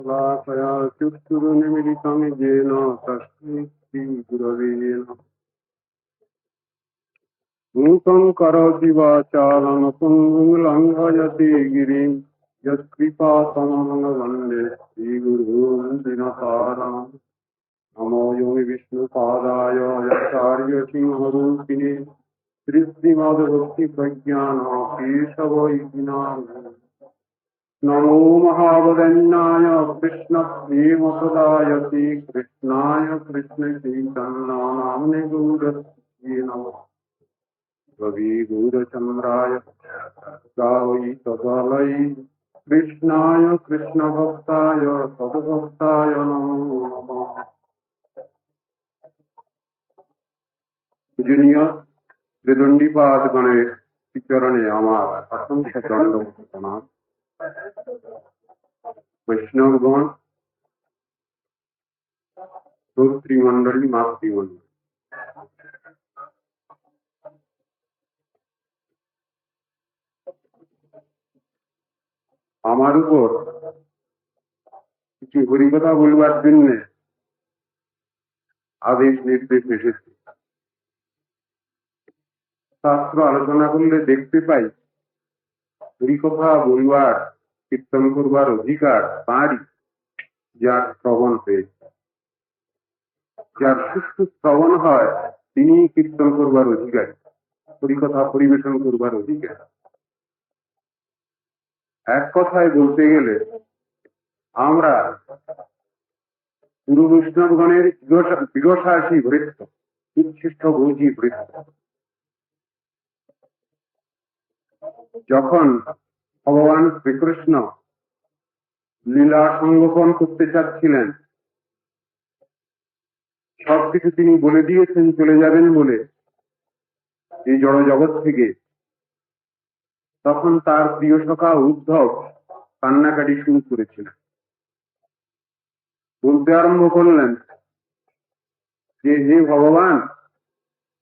लापया चक्षुरुन्मिलितं येन तस्मै श्रीगुरवे नमः। मूकं करोति वाचालं पुंगुं लङ्घयति गिरिं यत्कृपातमहं वन्दे श्रीगुरून् दिनसारम्। नमो योगि विष्णुपादाय यत्कार्यसिंहरूपिणे श्रीश्रीमद्भक्तिप्रज्ञानकेशवैकिनाय नमो महावदन्याय कृष्णप्रेमप्रदायते कृष्णाय कृष्णचैतन्यनाम्ने गौरस्ये नमः। रविगौरचन्द्राय गावै सदालय कृष्णाय कृष्णभक्ताय सद्भक्ताय नमो नमः। पूजनीय त्रिदण्डीपादगणेर चरणे আমার অসংখ্য দণ্ডবত প্রণাম। বৈষ্ণবগণ, শ্রোতৃমণ্ডলী, মাতৃমণ্ডলী, আমার উপর কিছু হরিকথা বলবার জন্য আদেশ নির্দেশ এসেছে। শাস্ত্র আলোচনা করলে দেখতে পাই হরিকথা বলবার, কীর্তন করবার অধিকার তাঁরই যার শ্রবণ হয়েছে। যার সুষ্ঠু শ্রবণ হয় তিনি কীর্তন করবার অধিকারী, হরিকথা পরিবেশন করবার অধিকারী। এক কথায় বলতে গেলে আমরা গুরু বৈষ্ণবগণের বিরসাসী বৃত্ত, উচ্ছিষ্ট ভোজী বৃত্ত। যখন ভগবান শ্রীকৃষ্ণ লীলা সংগোপন করতে চাচ্ছিলেন, সবকিছু তিনি বলে দিয়েছেন চলে যাবেন বলে এই জড় জগৎ থেকে, তখন তার প্রিয় সখা উদ্ধব কান্নাকাটি শুরু করেছিলেন। বলতে আরম্ভ করলেন যে, হে ভগবান,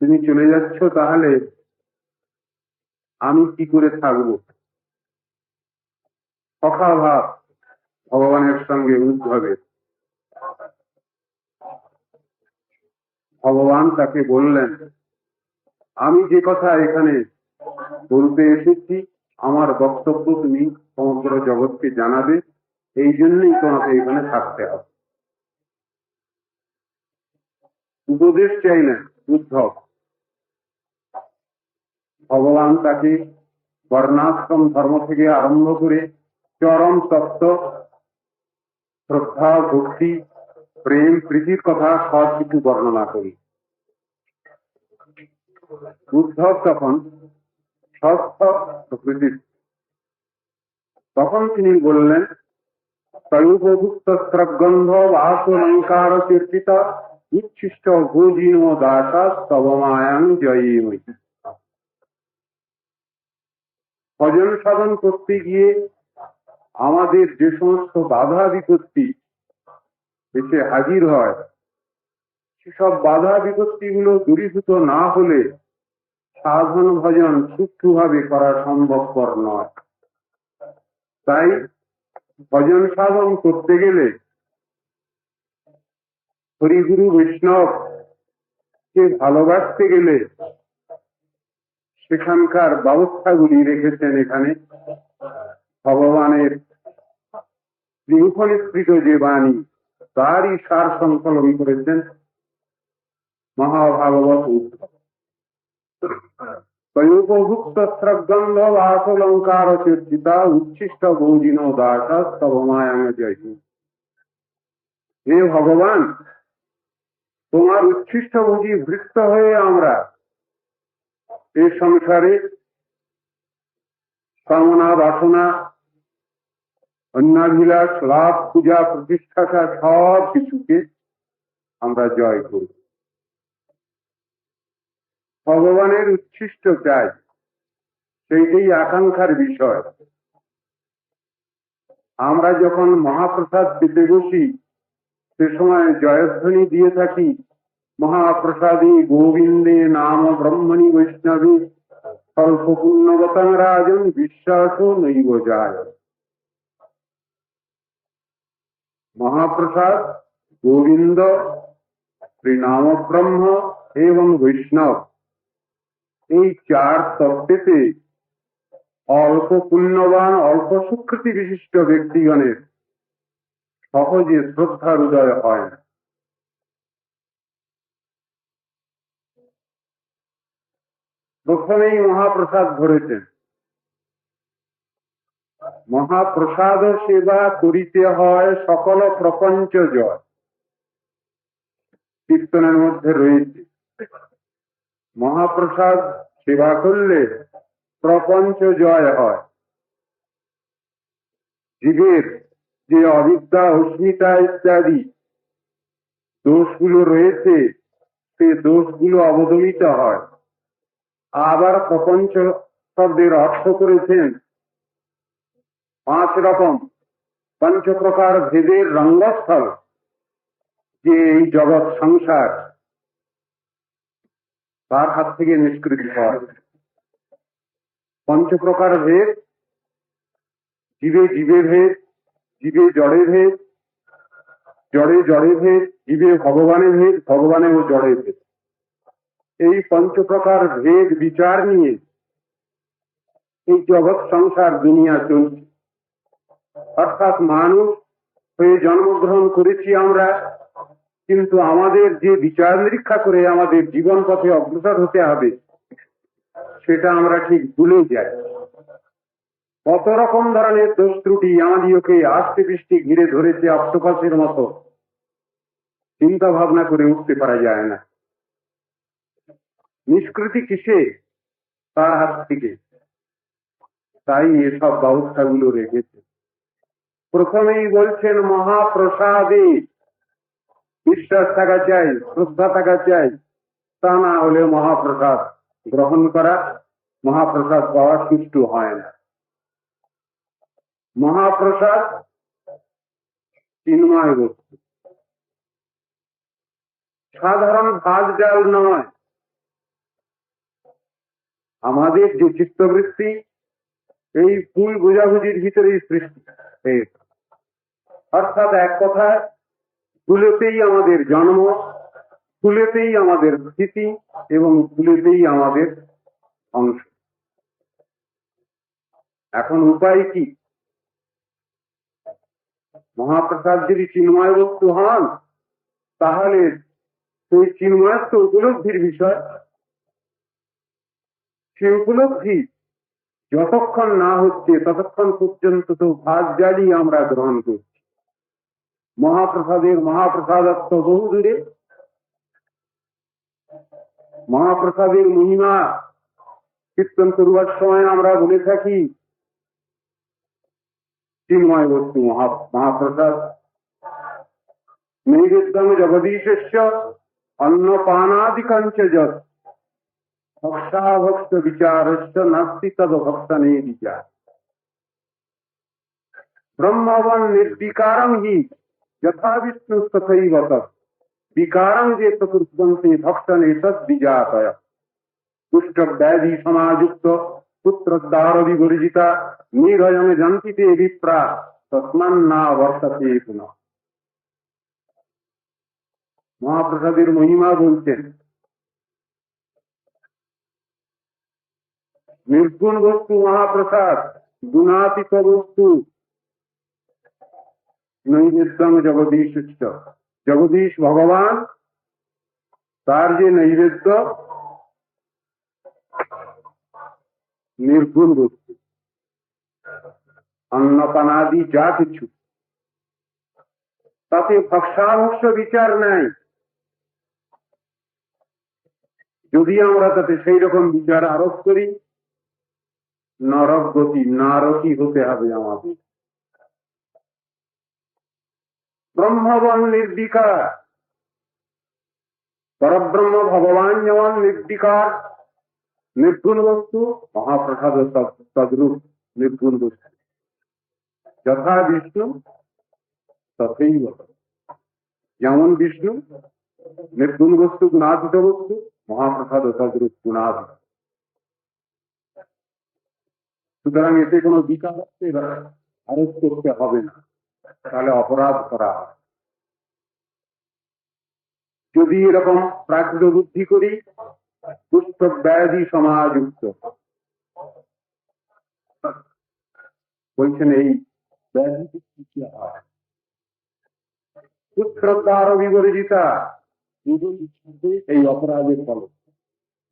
তুমি চলে যাচ্ছ, তাহলে আমি কি করে থাকবো? সখা ভাব ভগবানের সঙ্গে উদ্ধবের। ভগবান তাকে বললেন, আমি যে কথা এখানে বলতে এসেছি, আমার বক্তব্য তুমি সমগ্র জগৎকে জানাবে, এই জন্যই তোমাকে এখানে থাকতে হবে। উপদেশ চাইলেন উদ্ধব। ভগবান তাকে বর্ণাশ্রম ধর্ম থেকে আরম্ভ করে চরম তত্ত্ব, শ্রদ্ধা, ভক্তি, প্রেম, প্রীতির কথা সব কিছু বর্ণনা করি। উদ্ধব তখন ষষ্ঠ প্রকৃতির। তখন তিনি বললেন, তয়োপভুক্ত স্রগন্ধ বাসলঙ্কার কীর্তিত উচ্ছিষ্ট ভোজিনো দাসা স্তবমায়াং জয়ীময়ী। ভজন সাধন করতে গিয়ে আমাদের যে সমস্ত বাধা বিপত্তি এসে হাজির হয়, সেসব বাধা বিপত্তিগুলো দূরীভূত না হলে সাধন ভজন সূক্ষ্মভাবে করা সম্ভবপর নয়। তাই ভজন সাধন করতে গেলে হরিগুরু বৈষ্ণবকে ভালোবাসতে গেলে সেখানকার ব্যবস্থাগুলি রেখেছেন এখানে ভগবানের উপনিষ্কৃত যে বাণী, তারই সার সংকলন করেছেন মহাভাগবত উদ্ধব। তয়োপভুক্ত স্রগন্ধ বাসলঙ্কার কীর্তিতা উচ্ছিষ্ট ভোজিনো দাসা স্তবমায়াং জয়ী। হে ভগবান, তোমার উচ্ছিষ্ট ভোজী বৃত্ত হয়ে আমরা এই সংসারে কামনা, বাসনা, অন্যাভিলাষ, লাভ, পূজা, প্রতিষ্ঠাতা সব কিছুকে আমরা জয় করি। ভগবানের উচ্ছিষ্ট চাই, সেইটাই আকাঙ্ক্ষার বিষয়। আমরা যখন মহাপ্রসাদ পেতে বসি, সে সময় জয়ধ্বনি দিয়ে থাকি, মহাপ্রসাদে গোবিন্দে নাম ব্রহ্মণি বৈষ্ণবে স্বল্প পুণ্যবতাং রাজন বিশ্বাস নৈব যায়। মহাপ্রসাদ, গোবিন্দ, শ্রীনাম ব্রহ্ম এবং বৈষ্ণব, এই চার তত্ত্বেতে অল্প পুণ্যবান, অল্প সুকৃতি বিশিষ্ট ব্যক্তিগণের সহজে শ্রদ্ধার উদয় হয় না। প্রথমেই মহাপ্রসাদ ধরেছেন, মহাপ্রসাদ সেবা করিতে হয় সকল প্রপঞ্চ জয়। কীর্তনের মধ্যে রয়েছে মহাপ্রসাদ সেবা করলে প্রপঞ্চ জয় হয়। জীবের যে অবিদ্যা, অস্মিতা ইত্যাদি দোষগুলো রয়েছে, সে দোষগুলো অবদমিত হয়। আবার প্রপঞ্চ শব্দের অর্থ করেছেন 5 রকম পঞ্চপ্রকার ভেদের রঙ্গস্থল, যে এই জগৎ সংসার তার হাত থেকে নিষ্কৃতি হয়। পঞ্চপ্রকার ভেদ, জীবে জীবে ভেদ, জীবে জড়ে ভেদ, জড়ে জড়ে ভেদ, জীবে ভগবানে ভেদ, ভগবানে ও জড়ে ভেদ। এই পঞ্চপ্রকার ভেদ বিচার নিয়ে এই জগৎ সংসার দুনিয়া চলছে। অর্থাৎ মানুষ হয়ে জন্মগ্রহণ করেছি আমরা, কিন্তু আমাদের যে বিচার নিরীক্ষা করে আমাদের জীবন পথে অগ্রসর হতে হবে, সেটা আমরা ঠিক ভুলে যাই। কত রকম ধরনের দোষ ত্রুটি আমাদিওকে আষ্টে পৃষ্ঠে ঘিরে ধরেছে অক্টোপাসের মতো, চিন্তা ভাবনা করে উঠতে পারা যায় না। নিষ্কৃতি কিসে? তার হাত থেকে। তাই এসব ব্যবস্থাগুলো রেখেছে। প্রথমেই বলছেন মহাপ্রসাদে বিশ্বাস থাকা চাই, শ্রদ্ধা থাকা চাই, তা না হলে মহাপ্রসাদ গ্রহণ করা, মহাপ্রসাদ পাওয়া সুষ্ঠু হয় না। মহাপ্রসাদ চিন্ময় বস্তু, সাধারণ ভাত ডাল নয়। আমাদের যে চিত্তবৃত্তি, এই ভুল বোঝাবুঝির ভিতরেই সৃষ্টি। অর্থাৎ এক কথায়, ভুলেতেই আমাদের জন্ম, ভুলেতেই আমাদের স্থিতি এবং ভুলেতেই আমাদের অংশ। এখন উপায় কি? মহাপ্রসাদ যদি চিন্ময় বস্তু হন, তাহলে সেই চিন্ময়ত্ব উপলব্ধির বিষয়। সে উপলব্ধি যতক্ষণ না হচ্ছে ততক্ষণ পর্যন্ত তো ভাত ডালই আমরা গ্রহণ করছি। মহাপ্রসাদত্ব বহু দূরে। মহাপ্রসাদের মহিমা কীর্তন করবার সময় আমরা বলে থাকি, চিন্ময় বস্তু মহাপ্রসাদ। নৈবেদ্যং জগদীশস্য অন্নপানাদিকঞ্চ যৎ ভক্তাভক্ত বিচারস্য নাস্তি তদ ভক্তনে বিচার। ব্রহ্মবন নির্বিকারং হি যথা বিষ্ণু তথৈব তৎ বিকারং যে প্রকুর্বন্তে ভক্তনে তদ্বিজাতয়। কুষ্ঠ ব্যাধি সমাযুক্ত পুত্রদ্বার বিবর্জিতা নিরয়ং যন্তিতে বিপ্রা তস্মান্না বর্ততে পুনঃ। মহাপ্রসাদের মহিমা বলছেন, নির্গুণ বস্তু মহাপ্রসাদ, গুণাতীত বস্তু নৈবেদ্যং জগদীশ। জগদীশ ভগবান, তার যে নৈবেদ্য নির্গুণ বস্তু। অন্নপানাদি যা কিছু, তাতে ভক্সাভক্ষ বিচার নাই। যদি আমরা তাতে সেই রকম বিচার আরোপ করি, নরক গতি, নারকী হতে হবে আমাদের। ব্রহ্মবন নির্বিকার, পরব্রহ্ম ভগবান যেমন নির্বিকার নির্গুণ বস্তু, মহাপ্রসাদ তদ্রূপ নির্গুণ বস্তু। যথা বিষ্ণু তথৈব। যেমন বিষ্ণু নির্গুণ বস্তু, গুণাতীত বস্তু, মহাপ্রসাদ তদ্রূপ গুণাতীত। সুতরাং এতে কোনো বিকার আরোপ করতে হবে না। তাহলে অপরাধ করা হয়। যদি এরকম প্রাকৃত বুদ্ধি করি, পুষ্প ব্যাধি সমাযুক্ত, বলছেন এই ব্যাধি কি হয়? পুত্রদ্বার বিবর্জিতা, এই অপরাধের ফলে,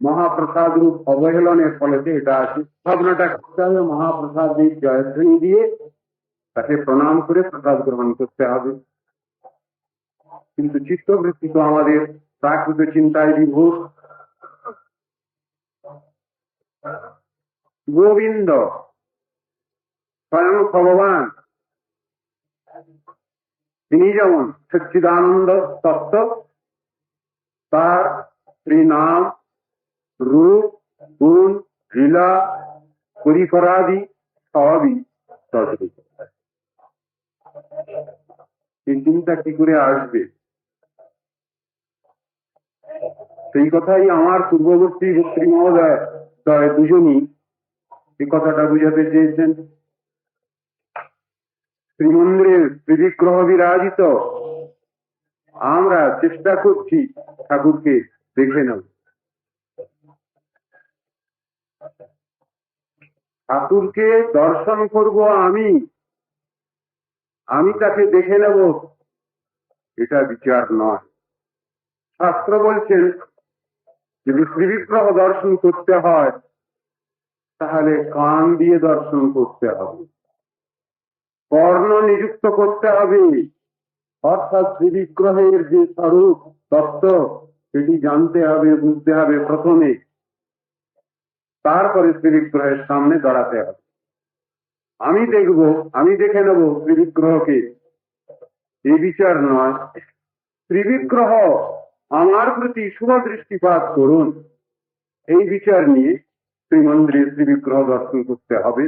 মহাপ্রসাদ রূপ অবহেলনের ফলে এটা আছে। ভাবনাটা করতে হবে, মহাপ্রসাদের জয়ধ্বনি দিয়ে তাকে প্রণাম করে প্রসাদ গ্রহণ করতে হবে। কিন্তু চিত্তবৃত্তি তো আমাদের প্রাকৃত চিন্তায় বিভোর। গোবিন্দ স্বয়ং ভগবান, তিনি যেমন সচ্চিদানন্দ তত্ত্ব, তার শ্রীনাম, রূপ, গুণ, লীলা, পরিকরাদি সবই তদ্রূপ। এই চিন্তা কি করে আসবে? সেই কথাই আমার পূর্ববর্তী বক্তৃ মহোদয় দুজনই এই কথাটা বুঝাতে চেয়েছেন। শ্রীমন্দিরের ত্রিবিগ্রহ বিরাজিত, আমরা চেষ্টা করছি ঠাকুরকে দেখে নেব। ঠাকুরকে দর্শন করব আমি তাকে দেখে নেব, এটা বিচার নয়। শাস্ত্র বলছেন যদি ত্রিবিগ্রহ দর্শন করতে হয় তাহলে কান দিয়ে দর্শন করতে হবে, কর্ণ নিযুক্ত করতে হবে, অর্থাৎ ত্রিবিগ্রহের যে স্বরূপ তত্ত্ব সেটি জানতে হবে, বুঝতে হবে প্রথমে, তারপরে ত্রিবিগ্রহের সামনে দাঁড়াতে হবে। আমি দেখব, আমি দেখে নেব ত্রিবিগ্রহকে, এই বিচার নয়। ত্রিবিগ্রহ আমার প্রতি শুভ দৃষ্টিপাত করুন, এই বিচার নিয়ে শ্রীমন্দিরে ত্রিবিগ্রহ দর্শন করতে হবে,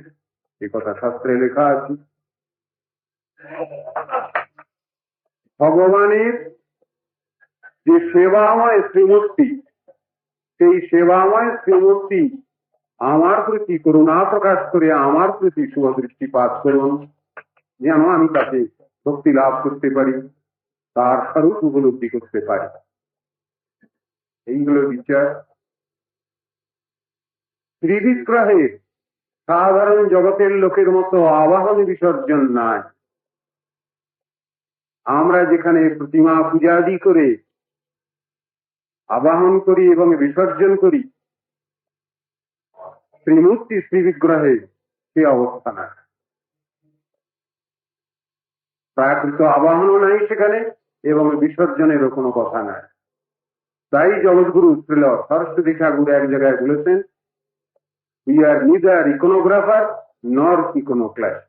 এই কথা শাস্ত্রে লেখা আছে। ভগবানের যে সেবাময় শ্রীমূর্তি, সেই সেবাময় শ্রীমূর্তি আমার প্রতি করুণা প্রকাশ করে আমার প্রতি শুভ দৃষ্টিপাত করুন, যেন আমি তাকে ভক্তি লাভ করতে পারি, তার স্বরূপ উপলব্ধি করতে পারি। এইগুলো বিচার। ত্রিবিগ্রহে সাধারণ জগতের লোকের মতো আবাহন বিসর্জন নাই। আমরা যেখানে প্রতিমা পূজাদি করে আবাহন করি এবং বিসর্জন করি, শ্রীমূর্তি শ্রীবিগ্রহে সে অবস্থা নাই। প্রাকৃত আবাহনও নাই সেখানে এবং বিসর্জনেরও কোনো কথা নাই। তাই জগৎগুরু শ্রীল সরস্বতী ঠাকুর এক জায়গায় বলেছেন, উই আর নিদার ইকোনোগ্রাফার নর ইকোনোক্লাস্ট।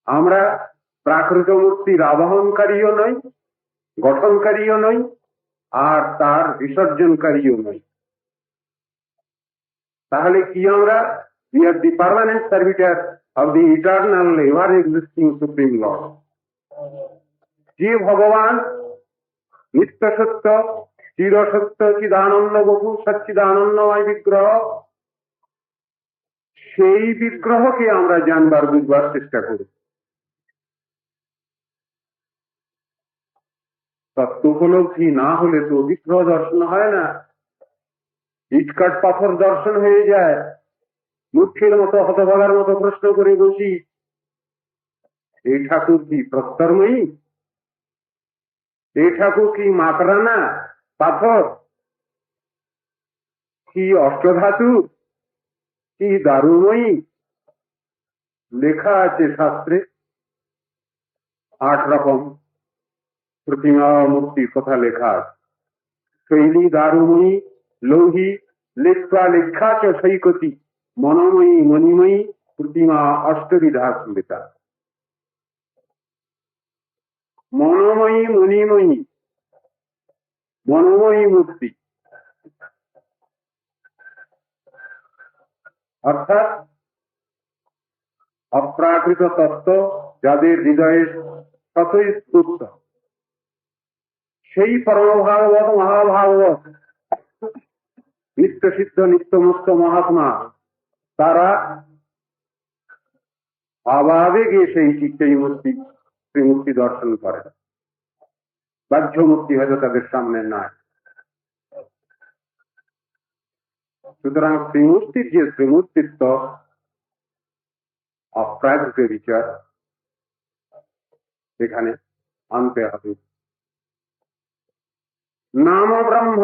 আমরা প্রাকৃত মূর্তির আবাহনকারীও নই, গঠনকারীও নই, আর তার বিসর্জনকারীও নই। তাহলে কি আমরা? We are the permanent servitor of the eternal ever existing supreme lord. যে ভগবান নিত্য সত্য, চির সত্য, চিদানন্দ বপু, সচ্চিদানন্দময় বিগ্রহ, সেই বিগ্রহকে আমরা জানবার বুঝবার চেষ্টা করি। তত্ত্ব উপলব্ধি না হলে তো বিগ্রহ দর্শন হয় না, ইটকাট পাথর দর্শন হয়ে যায়। মূর্খের মতো, হতভাগার মতো প্রশ্ন করে বসি, এই ঠাকুর কি প্রস্তরময়ী? এই ঠাকুর কি মাকড়ানা পাথর? কি অষ্টধাতু? কি দারুময়ী? লেখা আছে শাস্ত্রে 8 রকম প্রতিমা মূর্তির কথা লেখা আছে। শৈলী, দারুময়ী, লৌহী, লেখা লেখা চ সৈকতি, মনোময়ী, মণিময়ী প্রতিমা অষ্টবিধা স্মৃতা। মনোময়ী, মণিময়ী, মনোময়ী মূর্তি অর্থাৎ অপ্রাকৃত তত্ত্ব যাদের হৃদয়ে স্বতঃস্ফূর্ত, সেই পরমভাগবত মহাভাগবত নিত্য সিদ্ধ নিত্যমুক্ত মহাত্মা, তারা ভাবাবেগে সেই মূর্তি শ্রীমূর্তি দর্শন করে। বাহ্য মূর্তি হয়তো তাদের সামনে নাই। সুতরাং শ্রীমূর্তির যে শ্রীমূর্তিত্ব অপ্রাকৃত বিচার এখানে আনতে হবে। নাম ব্রহ্ম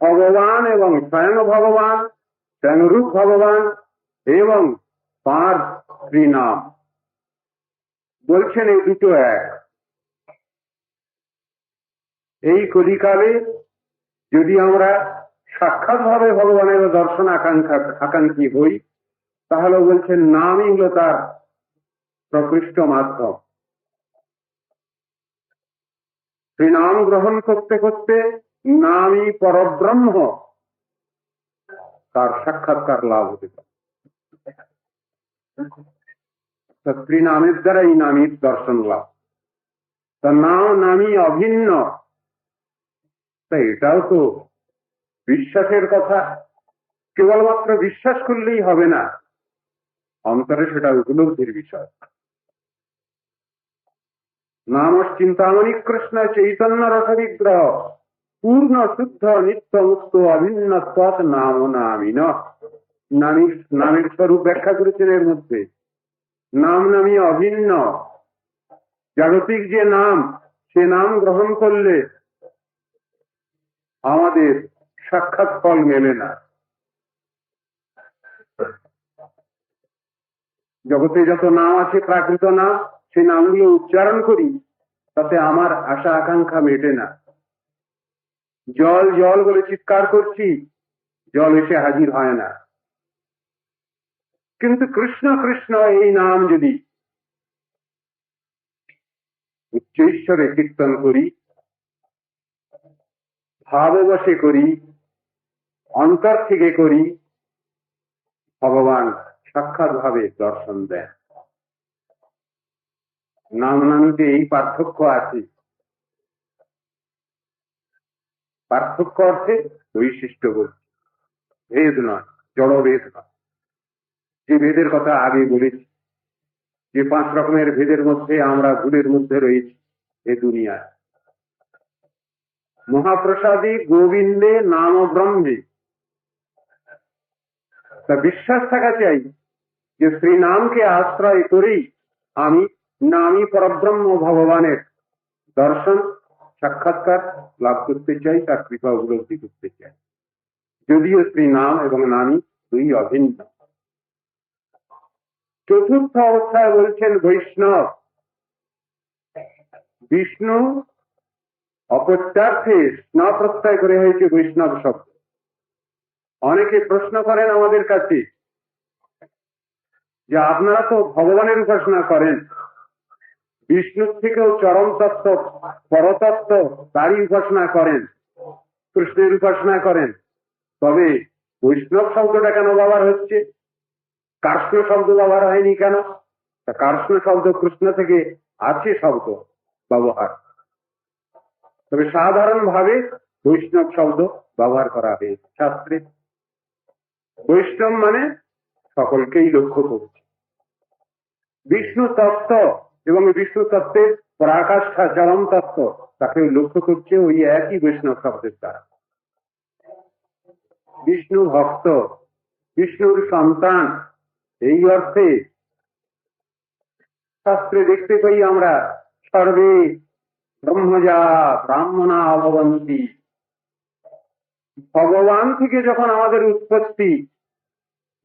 ভগবান এবং স্বয়ং ভগবান, স্বয়ংরূপ ভগবান এবং তাঁর শ্রীনাম বলছেন এই দুটো এক। এই কলিকালে যদি আমরা সাক্ষাৎ ভাবে ভগবানের দর্শন আকাঙ্ক্ষী হই, তাহলে বলছেন নামই হলো তার প্রকৃষ্ট মাধ্যম। শ্রীনাম গ্রহণ করতে করতে নামই পরব্রহ্ম তার সাক্ষাৎকার লাভ হতে পারে। শ্রীনামের দ্বারাই নামীর দর্শন লাভ। তা নামই অভিন্ন। তাই এটাও তো বিশ্বাসের কথা। কেবলমাত্র বিশ্বাস করলেই হবে না, অন্তরে সেটা উপলব্ধির বিষয়। নাম চিন্তামণি কৃষ্ণ চৈতন্য রস বিগ্রহ পূর্ণ শুদ্ধ নিত্য মুক্ত অভিন্ন তৎ নাম নামিন। নামের স্বরূপ ব্যাখ্যা করেছেন এর মধ্যে। নামই অভিন্ন। জাগতিক যে নাম, সে নাম গ্রহণ করলে আমাদের সাক্ষাৎ ফল মেলে না। জগতে যত নাম আছে প্রাকৃত নাম, সেই নামগুলো উচ্চারণ করি, তাতে আমার আশা আকাঙ্ক্ষা মেটে না। জল জল বলে চিৎকার করছি, জল এসে হাজির হয় না। কিন্তু কৃষ্ণ কৃষ্ণ এই নাম যদি উচ্চ ঈশ্বরে কীর্তন করি, ভাববশে করি, অন্তর থেকে করি, ভগবান সাক্ষাৎ ভাবে দর্শন দেন। নামে এই পার্থক্য আছে। পার্থক্য অর্থে বৈশিষ্ট্য বলছে, ভেদ নয়, জড় ভেদ নয়। যে ভেদের কথা আগে বলেছি, যে 5 রকমের ভেদের মধ্যে আমরা ভুলের মধ্যে রয়েছি এ দুনিয়ায়। মহাপ্রসাদী গোবিন্দে নাম ব্রহ্মে, তা বিশ্বাস থাকা চাই যে শ্রীনামকে আশ্রয় করেই আমি নামই পরব্রহ্ম ভগবানের দর্শন সাক্ষাৎকার লাভ করতে চাই, তার কৃপা উপলব্ধি করতে চাই। যদিও শ্রীনাম এবং নামই দুই অভিন্ন। চতুর্থ অবস্থায় বলছেন বৈষ্ণব। বিষ্ণু অপত্যার্থে স্ন প্রত্যয় করে হয়েছে বৈষ্ণব শব্দ। অনেকে প্রশ্ন করেন আমাদের কাছে যে আপনারা তো ভগবানের উপাসনা করেন, বিষ্ণুর থেকেও চরম তত্ত্ব পরতত্ত্ব তারই উপাসনা করেন, কৃষ্ণের উপাসনা করেন, তবে বৈষ্ণব শব্দটা কেন ব্যবহার হচ্ছে? কার্ষ্ণ শব্দ ব্যবহার হয়নি কেন? কার্ষ্ণ শব্দ কৃষ্ণ থেকে আছে শব্দ ব্যবহার, তবে সাধারণ ভাবে বৈষ্ণব শব্দ ব্যবহার করা হয়েছে শাস্ত্রে। বৈষ্ণব মানে সকলকেই লক্ষ্য করছে। বিষ্ণু তত্ত্ব এবং বিষ্ণু তত্ত্বের পরাকাষ্ঠা চরম তত্ত্ব তাকে লক্ষ্য করছে ওই একই বৈষ্ণব শব্দের দ্বারা। বিষ্ণু ভক্ত, বিষ্ণুর সন্তান, এই অর্থে শাস্ত্রে দেখতে পাই আমরা সর্বে ব্রহ্মজা ব্রাহ্মণা ভবন্তি। ভগবান থেকে যখন আমাদের উৎপত্তি,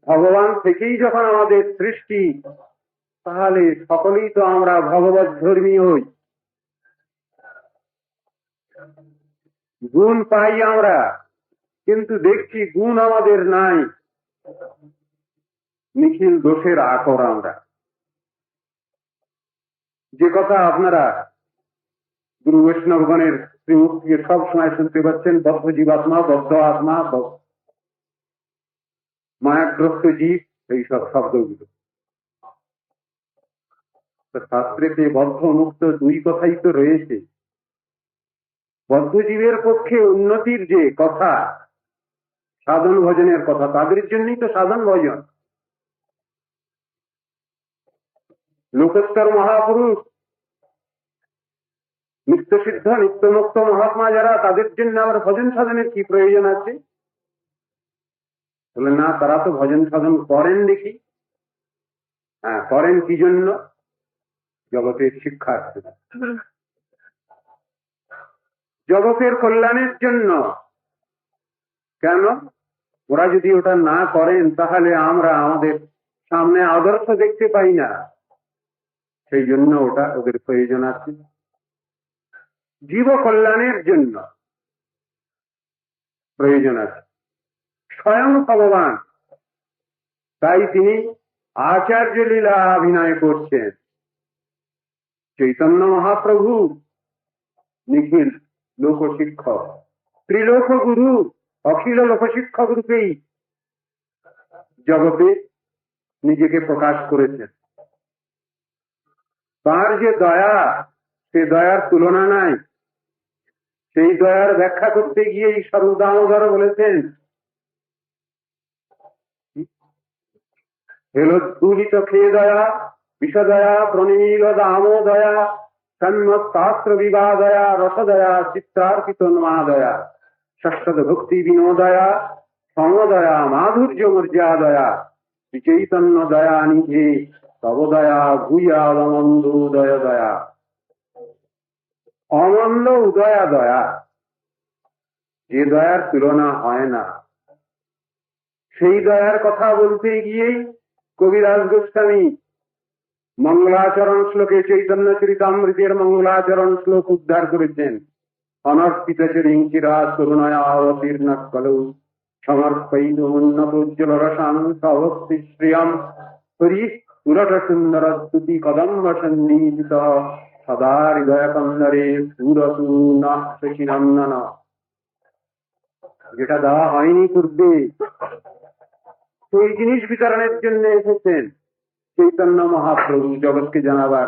ভগবান থেকেই যখন আমাদের সৃষ্টি, তাহলে সকলেই তো আমরা ভগবত ধর্মী হই। গুণ পাই আমরা, কিন্তু দেখছি গুণ আমাদের নাই, নিখিল দোষের আকর আমরা। যে কথা আপনারা গুরু বৈষ্ণবগণের শ্রীমুখ থেকে সবসময় শুনতে পাচ্ছেন, বদ্ধ জীবাত্মা, বদ্ধ আত্মা, মায়াগ্রস্ত জীব, এই সব শব্দগুলো শাস্ত্রেতে বদ্ধ মুক্ত দুই কথাই তো রয়েছে। বদ্ধ জীবের পক্ষে উন্নতির যে কথা, সাধন ভজনের কথা, তাদের জন্যই তো সাধন ভজন। লোকোত্তর মহাপুরুষ, নিত্য সিদ্ধ নিত্যমুক্ত মহাত্মা যারা, তাদের জন্য আবার ভজন সাধনের কি প্রয়োজন আছে? বলে না, তারা তো ভজন সাধন করেন দেখি। হ্যাঁ, করেন কি জন্য? জগতের শিক্ষার্থে, জগতের কল্যাণের জন্য। কেন? ওরা যদি ওটা না করেন তাহলে আমরা আমাদের সামনে আদর্শ দেখতে পাই না, সেই জন্য ওটা ওদের প্রয়োজন আছে। জীব কল্যাণের জন্য প্রয়োজন আছে। স্বয়ং ভগবান, তাই তিনি আচার্য লীলা অভিনয় করছেন। চৈতন্য মহাপ্রভু নিখিল লোকশিক্ষক, ত্রিলোক গুরু, অখিল লোকশিক্ষক রূপেই জগতে নিজেকে প্রকাশ করেছেন। তার যে দয়া, সে দয়ার তুলনা নাই। সেই দয়ার ব্যাখ্যা করতে গিয়ে স্বরূপ দামোদর বলেছেন, হেলোদ্দুলিত খেয়ে দয়া, বিষদয়া, প্রণীল দামোদয়া, সন্মস্তাস্ত্র বিবাদয়া, রসদয়া, চিত্রার্পিত দয়া, ষষ্ঠদ ভক্তি বিনোদয়া, সমদয়া, মাধুর্য মর্যাদয়া, চৈতন্য দয়া নিধে তব দয়া ভূয়া অমন্দ উদয় দয়া। অমন্দ উদয়া দয়া, যে দয়ার তুলনা হয় না, সেই দয়ার কথা বলতে গিয়েই কবিরাজ গোস্বামী মঙ্গলাচরণ শ্লোকে চৈতন্য চরিতামৃতের মঙ্গলাচরণ শ্লোক উদ্ধার করেছেন। অনর্পিত চিরা করুণয়া অবতীর্ণ কলৌ সমর্পয়িত উন্নত উজ্জ্বল রসাংশি শ্রিয়ম হরি পুরট সুন্দর স্তুতি কদম্ব সন্নিহিত সদা হৃদয় কন্দরে সুরসু নন্দন। যেটা দেওয়া হয়নি পূর্বে, সেই জিনিস বিতরণের জন্য এসেছেন চৈতন্য মহাপ্রভু জগৎকে জানাবার।